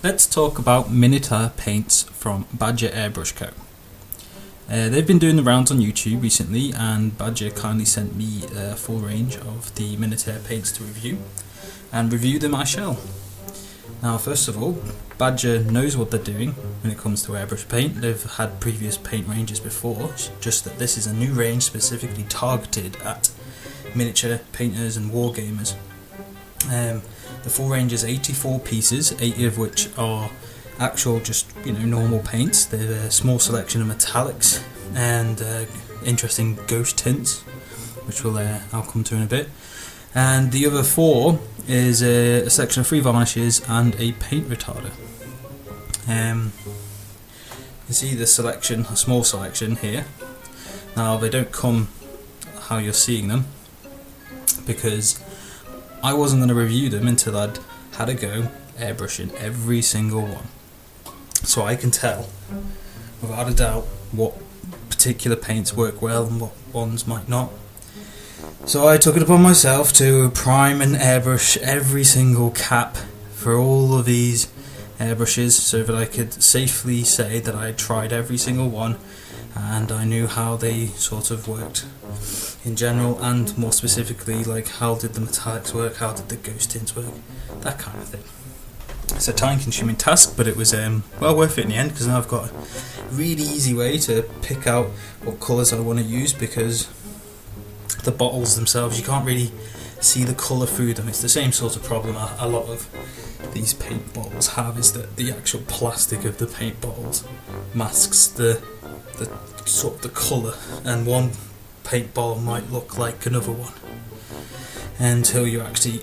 let's talk about Minitaire paints from Badger Airbrush Co. They've been doing the rounds on YouTube recently, and Badger kindly sent me a full range of the Minitaire paints to review, and review them I shall. Now, first of all, Badger knows what they're doing when it comes to airbrush paint. They've had previous paint ranges before, just that this is a new range specifically targeted at miniature painters and wargamers. The full range is 84 pieces, 80 of which are actual just normal paints. There's a small selection of metallics and interesting ghost tints, which I'll come to in a bit. And the other 4 is a selection of free varnishes and a paint retarder. You see the selection, a small selection here. Now they don't come how you're seeing them, because I wasn't going to review them until I'd had a go airbrushing every single one, so I can tell without a doubt what particular paints work well and what ones might not. So I took it upon myself to prime and airbrush every single cap for all of these airbrushes, so that I could safely say that I had tried every single one and I knew how they sort of worked in general, and more specifically, like how did the metallics work, how did the ghost tints work, that kind of thing. It's a time-consuming task, but it was well worth it in the end, because now I've got a really easy way to pick out what colours I want to use, because the bottles themselves, you can't really see the colour through them. It's the same sort of problem a lot of these paint bottles have, is that the actual plastic of the paint bottles masks the sort of the colour, and one paint bottle might look like another one until you actually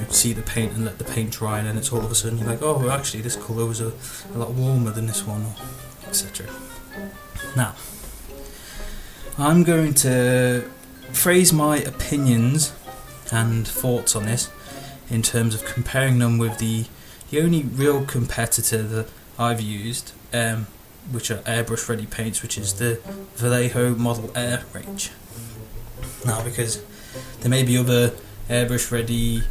see the paint and let the paint dry, and then it's all of a sudden you're like, oh well, actually this colour was a lot warmer than this one, or etc. Now I'm going to phrase my opinions and thoughts on this in terms of comparing them with the only real competitor that I've used, which are airbrush ready paints, which is the Vallejo Model Air range. Now, because there may be other airbrush ready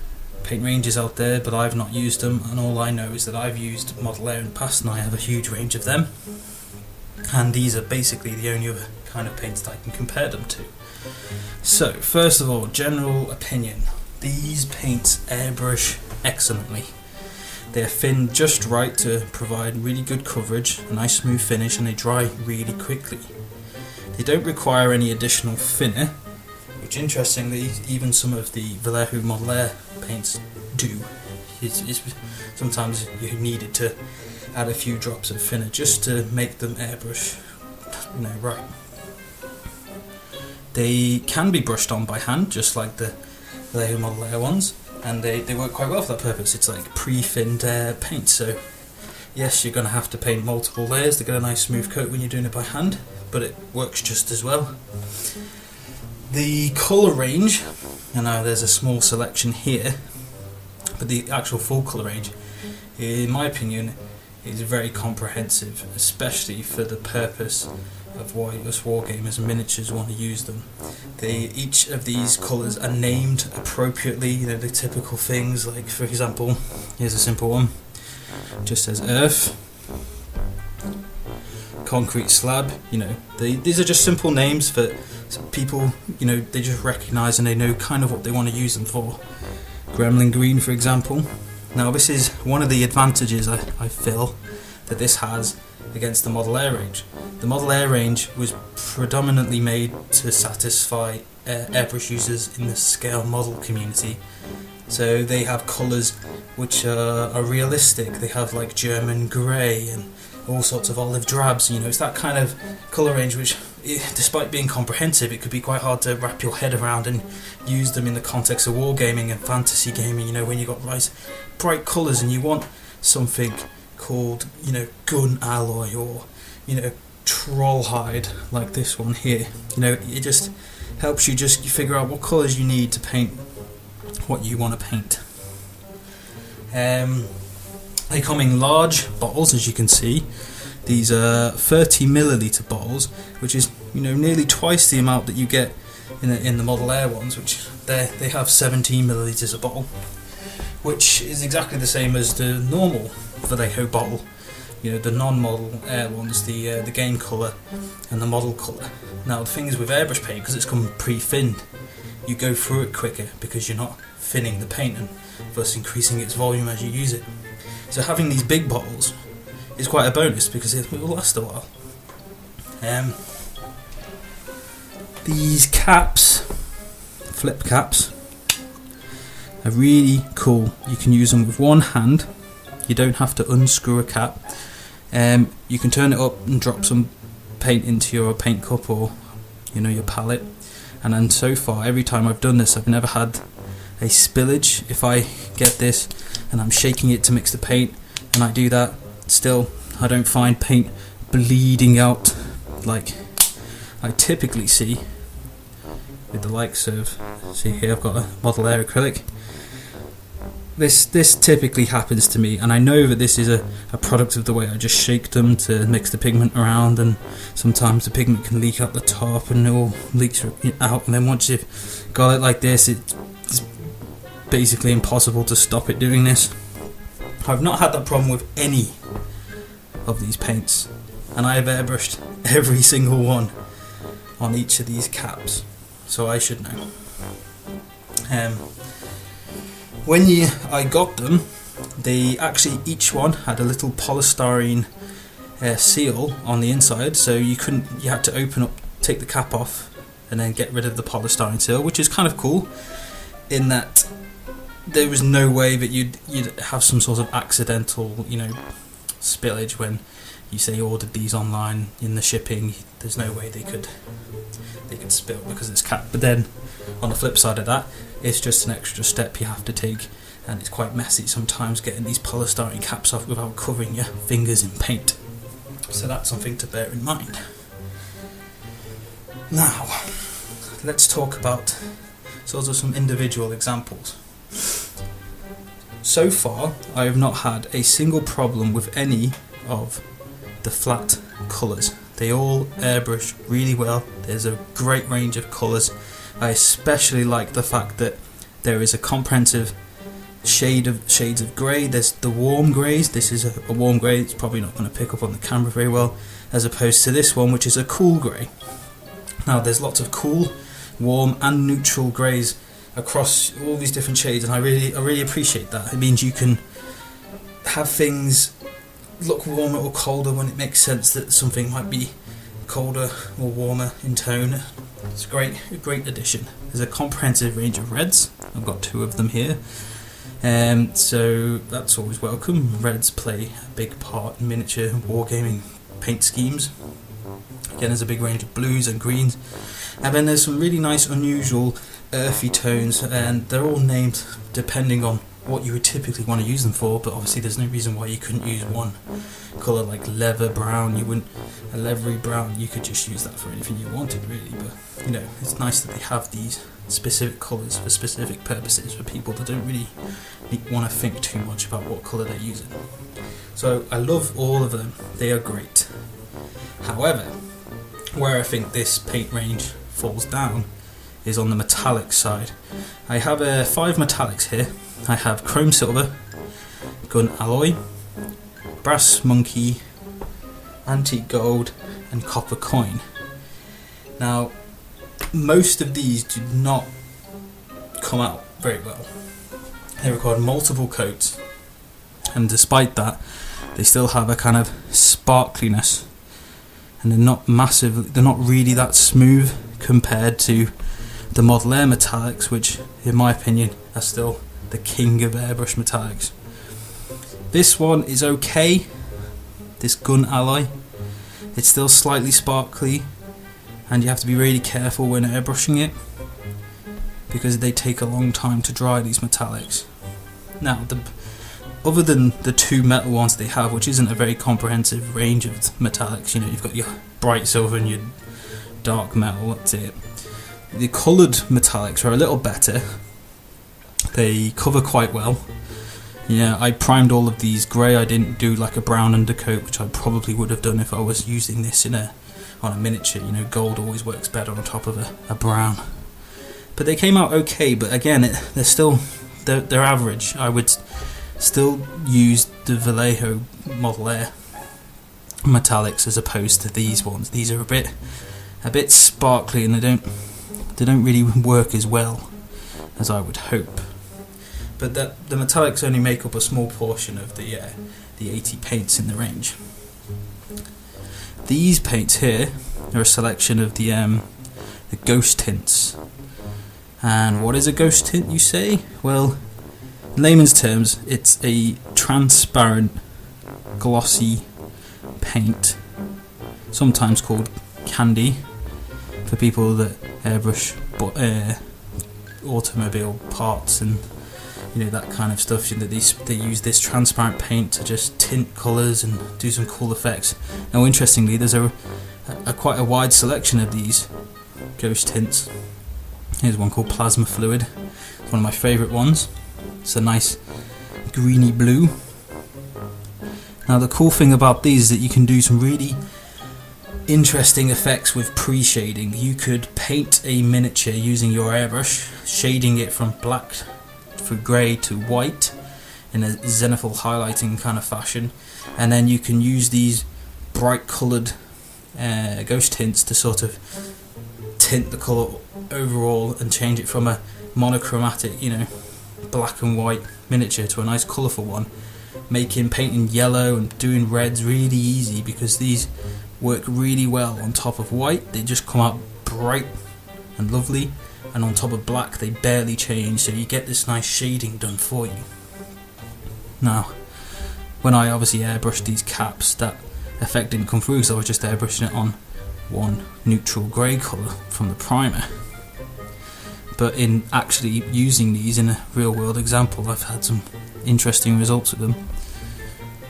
paint ranges out there, but I've not used them, and all I know is that I've used Model Air in the past and I have a huge range of them, and these are basically the only other kind of paints that I can compare them to. So, first of all, general opinion. These paints airbrush excellently. They're thin just right to provide really good coverage, a nice smooth finish, and they dry really quickly. They don't require any additional thinner, which interestingly even some of the Vallejo Model Air paints do. Sometimes you need it to add a few drops of thinner just to make them airbrush right. They can be brushed on by hand, just like the Vallejo Model Air ones, and they work quite well for that purpose. It's like pre-thinned paint, so yes, you're going to have to paint multiple layers to get a nice smooth coat when you're doing it by hand, but it works just as well. The colour range, and now there's a small selection here, but the actual full colour range, in my opinion, is very comprehensive, especially for the purpose of why us wargamers and miniatures want to use them. Each of these colours are named appropriately, the typical things, like for example, here's a simple one, just says earth, concrete slab, these are just simple names that people, they just recognise and they know kind of what they want to use them for. Gremlin green, for example. Now this is one of the advantages I feel that this has against the Model Air range. The Model Air range was predominantly made to satisfy airbrush users in the scale model community, so they have colours which are realistic. They have like German grey and all sorts of olive drabs. It's that kind of colour range which, despite being comprehensive, it could be quite hard to wrap your head around and use them in the context of wargaming and fantasy gaming, when you've got nice bright colours and you want something called gun alloy or troll hide like this one here. It just helps you just figure out what colours you need to paint what you want to paint. They come in large bottles, as you can see. These are 30 milliliter bottles, which is nearly twice the amount that you get in the Model Air ones, which they have 17 milliliters a bottle. which is exactly the same as the normal Vallejo bottle. You know, the non-model air ones, the game colour and the model colour. Now the thing is with airbrush paint, because it's come pre-thinned, you go through it quicker because you're not thinning the paint and thus increasing its volume as you use it. So having these big bottles is quite a bonus because it will last a while. These caps, flip caps, are really cool. You can use them with one hand. You don't have to unscrew a cap. You can turn it up and drop some paint into your paint cup or your palette, and then so far every time I've done this I've never had a spillage. If I get this and I'm shaking it to mix the paint and I do that, still I don't find paint bleeding out like I typically see with the likes of, see here I've got a model air acrylic. This typically happens to me, and I know that this is a product of the way I just shake them to mix the pigment around, and sometimes the pigment can leak out the top and it all leaks out, and then once you've got it like this, it's basically impossible to stop it doing this. I've not had that problem with any of these paints, and I have airbrushed every single one on each of these caps, so I should know. When I got them, they actually each one had a little polystyrene seal on the inside, so you had to open up, take the cap off, and then get rid of the polystyrene seal, which is kind of cool in that there was no way that you'd have some sort of accidental spillage when you say you ordered these online in the shipping. There's no way they could spill because it's cap. But then on the flip side of that, it's just an extra step you have to take, and it's quite messy sometimes getting these polystyrene caps off without covering your fingers in paint. So that's something to bear in mind. Now, let's talk about sort of some individual examples. So far, I have not had a single problem with any of the flat colours. They all airbrush really well. There's a great range of colours. I especially like the fact that there is a comprehensive shades of grey. There's the warm greys. This is a warm grey. It's probably not going to pick up on the camera very well, as opposed to this one, which is a cool grey. Now there's lots of cool, warm and neutral greys across all these different shades, and I really appreciate that. It means you can have things look warmer or colder when it makes sense that something might be colder or warmer in tone. It's a great addition. There's a comprehensive range of reds. I've got 2 of them here, so that's always welcome. Reds play a big part in miniature wargaming paint schemes. Again, there's a big range of blues and greens, and then there's some really nice unusual earthy tones, and they're all named depending on what you would typically want to use them for, but obviously there's no reason why you couldn't use one colour like leather brown. A leathery brown, you could just use that for anything you wanted really, but it's nice that they have these specific colours for specific purposes for people that don't really want to think too much about what colour they're using. So I love all of them, they are great. However, where I think this paint range falls down is on the metallic side. I have 5 metallics here. I have chrome silver, gun alloy, brass monkey, antique gold and copper coin. Now most of these do not come out very well. They require multiple coats, and despite that they still have a kind of sparkliness, and they're not really that smooth compared to the Model Air metallics, which in my opinion are still the king of airbrush metallics. This one is okay, this gun alloy. It's still slightly sparkly, and you have to be really careful when airbrushing it because they take a long time to dry, these metallics. Now, other than the 2 metal ones they have, which isn't a very comprehensive range of metallics, you've got your bright silver and your dark metal, that's it. The coloured metallics are a little better. They cover quite well. I primed all of these grey. I didn't do like a brown undercoat, which I probably would have done if I was using this on a miniature. Gold always works better on top of a brown. But they came out okay, but again, they're still they're average. I would still use the Vallejo Model Air metallics as opposed to these ones. These are a bit sparkly, and they don't really work as well as I would hope. But the metallics only make up a small portion of the 80 paints in the range. These paints here are a selection of the ghost tints. And what is a ghost tint, you say? Well, in layman's terms, it's a transparent, glossy paint, sometimes called candy for people that airbrush automobile parts and that kind of stuff. They use this transparent paint to just tint colours and do some cool effects. Now, interestingly, there's quite a wide selection of these ghost tints. Here's one called Plasma Fluid. It's one of my favourite ones. It's a nice greeny blue. Now, the cool thing about these is that you can do some really interesting effects with pre-shading. You could paint a miniature using your airbrush, shading it from black through grey to white in a zenithal highlighting kind of fashion, and then you can use these bright coloured ghost tints to sort of tint the colour overall and change it from a monochromatic, black and white miniature to a nice colourful one, making painting yellow and doing reds really easy, because these work really well on top of white. They just come out bright and lovely, and on top of black they barely change, so you get this nice shading done for you. Now, when I obviously airbrushed these caps, that effect didn't come through because I was just airbrushing it on one neutral grey colour from the primer. But in actually using these in a real world example, I've had some interesting results with them.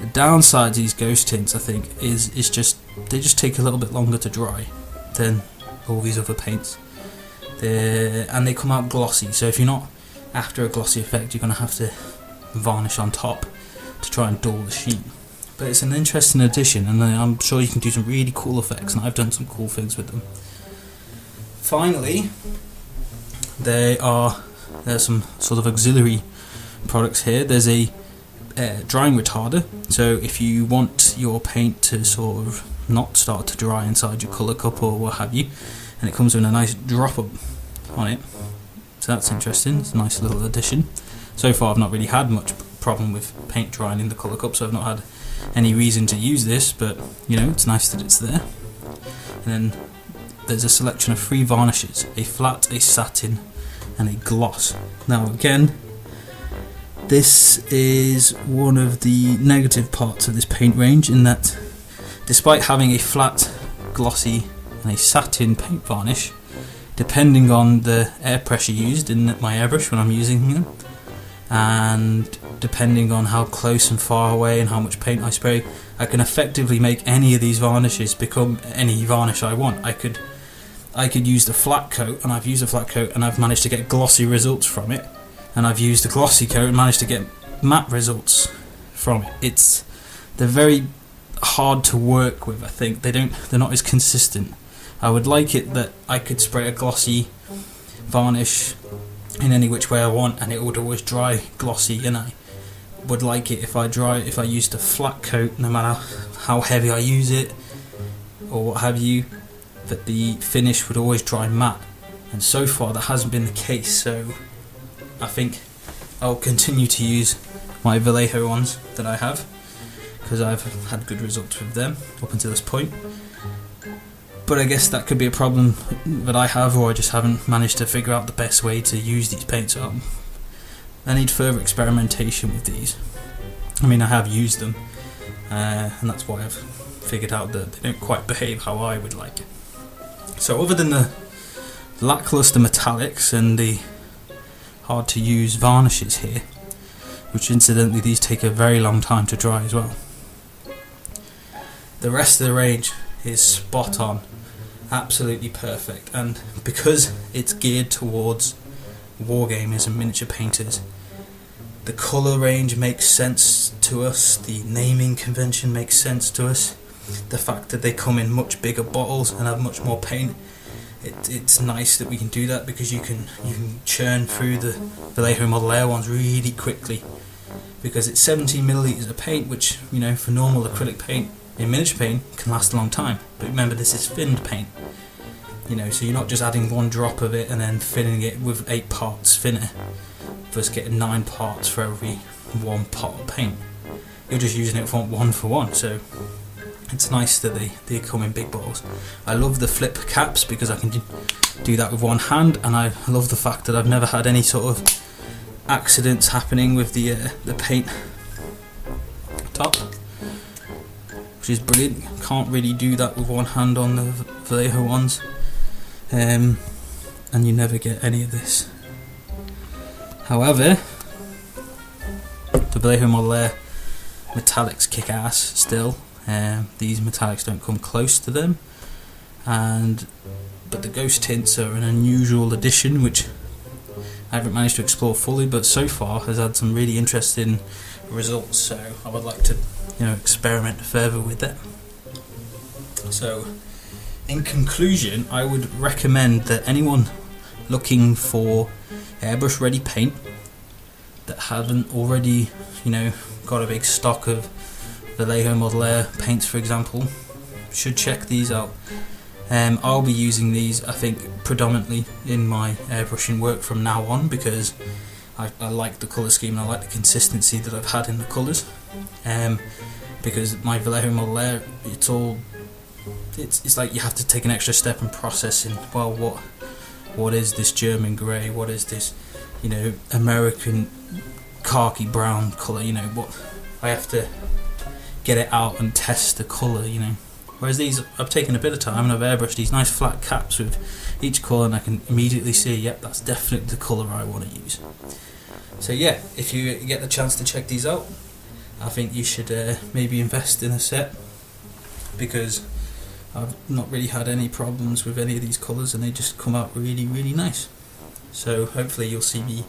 The downside to these ghost tints, I think, is they just take a little bit longer to dry than all these other paints. And they come out glossy, so if you're not after a glossy effect, you're going to have to varnish on top to try and dull the sheen. But it's an interesting addition, and I'm sure you can do some really cool effects, and I've done some cool things with them. Finally, there's some sort of auxiliary products here. There's a drying retarder, so if you want your paint to sort of not start to dry inside your colour cup or what have you, and it comes with a nice drop up on it, so that's interesting. It's a nice little addition. So far I've not really had much problem with paint drying in the colour cup, so I've not had any reason to use this, but it's nice that it's there. And then there's a selection of 3 varnishes: a flat, a satin and a gloss. Now again, this is one of the negative parts of this paint range, in that despite having a flat, glossy and a satin paint varnish, depending on the air pressure used in my airbrush when I'm using them, and depending on how close and far away and how much paint I spray, I can effectively make any of these varnishes become any varnish I want. I could use the flat coat, and I've used the flat coat and I've managed to get glossy results from it, and I've used the glossy coat and managed to get matte results from it. They're very hard to work with. I think they're not as consistent. I would like it that I could spray a glossy varnish in any which way I want and it would always dry glossy, and I would like it if I used a flat coat, no matter how heavy I use it or what have you, that the finish would always dry matte, and so far that hasn't been the case. So I think I'll continue to use my Vallejo ones that I have, because I've had good results with them up until this point. But I guess that could be a problem that I have, or I just haven't managed to figure out the best way to use these paints. So I need further experimentation with these. I mean, I have used them, and that's why I've figured out that they don't quite behave how I would like it. So other than the lackluster metallics and the hard to use varnishes here, which incidentally these take a very long time to dry as well, the rest of the range is spot on, absolutely perfect. And because it's geared towards wargamers and miniature painters, the colour range makes sense to us, the naming convention makes sense to us, the fact that they come in much bigger bottles and have much more paint it's nice that we can do that, because you can churn through the Vallejo Model Air ones really quickly, because it's 17 millilitres of paint, which, you know, for normal acrylic paint in miniature paint can last a long time. But remember, this is thinned paint, you know, so you're not just adding one drop of it and then thinning it with 8 parts thinner versus getting 9 parts for every 1 pot of paint. You're just using it for one, so it's nice that they come in big bottles. I love the flip caps because I can do that with one hand, and I love the fact that I've never had any sort of accidents happening with the paint top, which is brilliant. Can't really do that with one hand on the Vallejo ones, and you never get any of this. However, the Vallejo Model Air metallics kick ass still. These metallics don't come close to them, but the ghost tints are an unusual addition which I haven't managed to explore fully, but so far has had some really interesting results, so I would like to, you know, experiment further with it. So in conclusion, I would recommend that anyone looking for airbrush ready paint that haven't already, you know, got a big stock of Vallejo Model Air paints, for example, should check these out. I'll be using these, I think, predominantly in my airbrushing work from now on, because I like the colour scheme and I like the consistency that I've had in the colours. Because my Vallejo Model Air, it's like you have to take an extra step in processing. Well, what is this German grey? What is this, you know, American khaki brown colour? You know, what I have to get it out and test the colour, you know. Whereas these, I've taken a bit of time and I've airbrushed these nice flat caps with each colour, and I can immediately see, yep, that's definitely the colour I want to use. So yeah, if you get the chance to check these out, I think you should maybe invest in a set, because I've not really had any problems with any of these colours and they just come out really, really nice. So hopefully you'll see me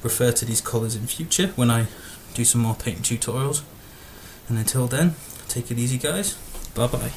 refer to these colours in future when I do some more paint tutorials. And until then, take it easy guys, bye bye.